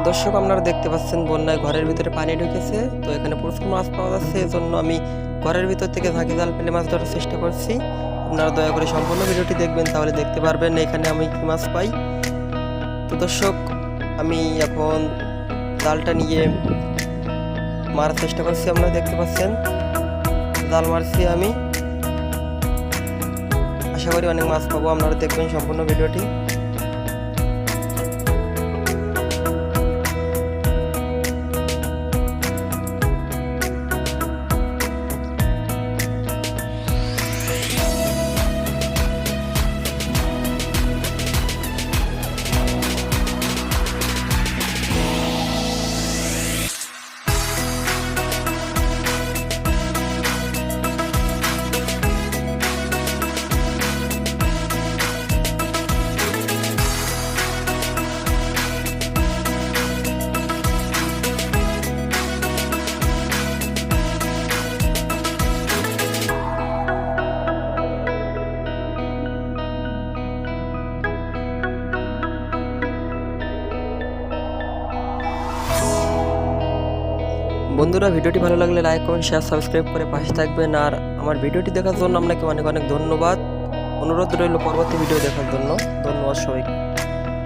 দর্শক আপনারা দেখতে পাচ্ছেন বন্যায় ঘরের ভিতরে পানি ঢুকেছে। তো এখানে প্রচুর মাছ পাওয়া যাচ্ছে, এজন্য আমি ঘরের ভিতর থেকে ঝাঁকি জাল ফেলে মাছ ধরার চেষ্টা করছি। আপনারা দয়া করে সম্পূর্ণ ভিডিওটি দেখবেন, তাহলে দেখতে পারবেন এখানে আমি কি মাছ পাই। তো দর্শক, আমি এখন জালটা নিয়ে মারার চেষ্টা করছি। আপনারা দেখতে পাচ্ছেন জাল মারছি আমি, আশা করি অনেক মাছ পাবো। আপনারা দেখবেন সম্পূর্ণ ভিডিওটি। বন্ধুরা, ভিডিওটি ভালো লাগলে লাইক, কমেন্ট, শেয়ার, সাবস্ক্রাইব করে পাশে থাকবেন। আর আমার ভিডিওটি দেখার জন্য আপনাকে অনেক অনেক ধন্যবাদ। অনুরোধ রইল পরবর্তী ভিডিও দেখার জন্য। ধন্যবাদ সবাইকে।